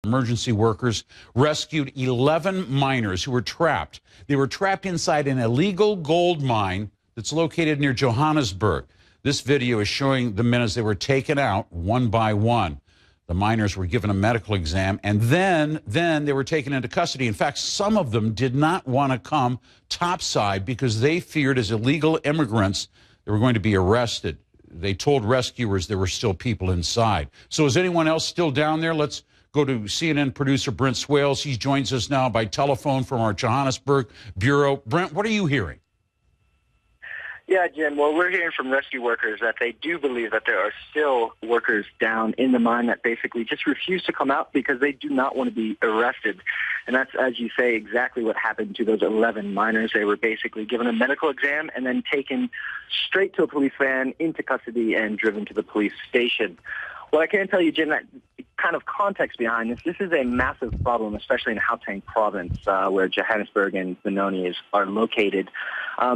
Emergency workers rescued 11 miners who were trapped. They were trapped inside an illegal gold mine that's located near Johannesburg. This video is showing the men as they were taken out one by one. The miners were given a medical exam, and then they were taken into custody. In fact, some of them did not want to come topside because they feared, as illegal immigrants, they were going to be arrested. They told rescuers there were still people inside. So is anyone else still down there? Let's go to CNN producer Brent Swales. He joins us now by telephone from our Johannesburg bureau. Brent, what are you hearing? Yeah, Jim, well, we're hearing from rescue workers that they do believe that there are still workers down in the mine that basically just refuse to come out because they do not want to be arrested. And that's, as you say, exactly what happened to those 11 miners. They were basically given a medical exam and then taken straight to a police van, into custody, and driven to the police station. Well, I can tell you, Jim, that kind of context behind this is a massive problem, especially in Gauteng province, where Johannesburg and Benoni are located.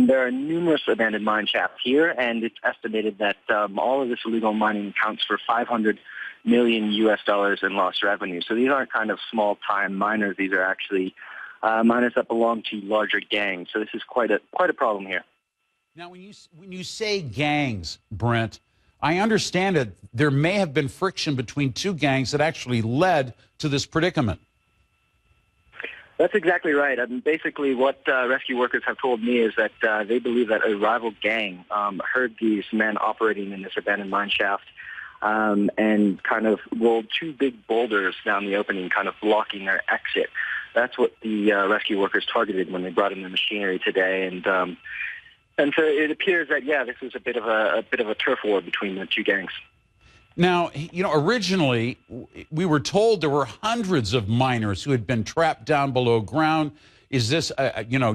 There are numerous abandoned mine shafts here, and it's estimated that all of this illegal mining accounts for $500 million in lost revenue. So these aren't kind of small-time miners. These are actually miners that belong to larger gangs. So this is quite a problem here. Now, when you say gangs, Brent, I understand that there may have been friction between two gangs that actually led to this predicament. That's exactly right. I mean, basically, what rescue workers have told me is that they believe that a rival gang heard these men operating in this abandoned mine shaft and kind of rolled two big boulders down the opening, kind of blocking their exit. That's what the rescue workers targeted when they brought in the machinery today, and so it appears that, yeah, this was a bit of a turf war between the two gangs. Now, you know, originally we were told there were hundreds of miners who had been trapped down below ground. Is this,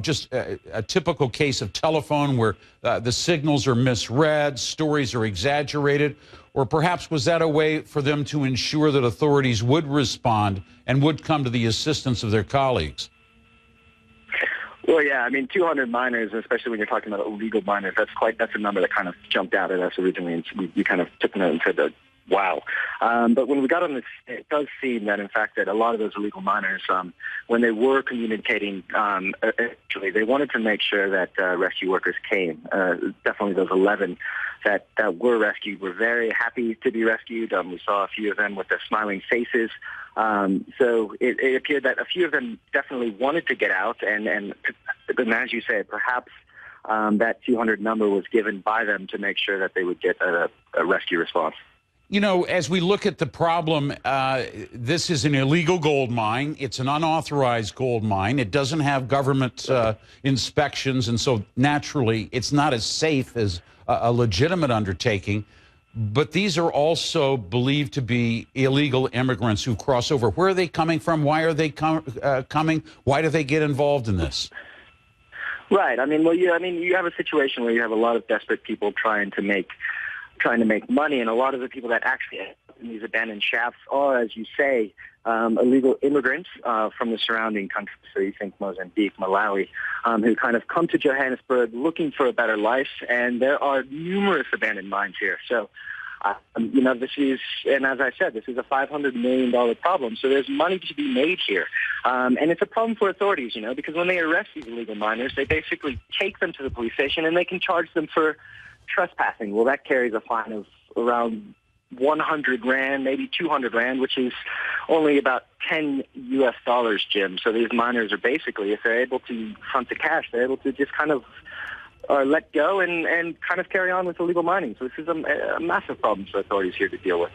just a typical case of telephone where the signals are misread, stories are exaggerated, or perhaps was that a way for them to ensure that authorities would respond and would come to the assistance of their colleagues? Well, yeah, I mean, 200 miners, especially when you're talking about illegal miners, that's a number that kind of jumped out at us originally, and we kind of took note and said, wow. But when we got on this, it does seem that, in fact, that a lot of those illegal miners, when they were communicating, actually, they wanted to make sure that rescue workers came. Definitely those 11 that were rescued were very happy to be rescued. We saw a few of them with their smiling faces. So it appeared that a few of them definitely wanted to get out, and as you say, perhaps that 200 number was given by them to make sure that they would get a rescue response. You know, as we look at the problem, this is an illegal gold mine. It's an unauthorized gold mine. It doesn't have government inspections, and so naturally it's not as safe as a legitimate undertaking. But these are also believed to be illegal immigrants who cross over. Where are they coming from? Why are they coming? Why do they get involved in this? Right. I mean, you have a situation where you have a lot of desperate people trying to make money, and a lot of the people that actually end up in these abandoned shafts are, as you say, illegal immigrants from the surrounding countries. So you think Mozambique, Malawi, who kind of come to Johannesburg looking for a better life, and there are numerous abandoned mines here. So, this is, and as I said, this is a $500 million problem. So there's money to be made here. And it's a problem for authorities, because when they arrest these illegal miners, they basically take them to the police station and they can charge them for trespassing. Well, that carries a fine of around 100 Rand, maybe 200 Rand, which is only about $10 US, Jim. So these miners are basically, if they're able to front the cash, they're able to just kind of let go and kind of carry on with illegal mining. So this is a massive problem for authorities here to deal with.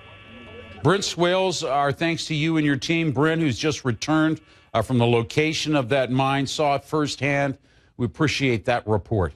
Brent Swales, our thanks to you and your team. Brent, who's just returned from the location of that mine, saw it firsthand. We appreciate that report.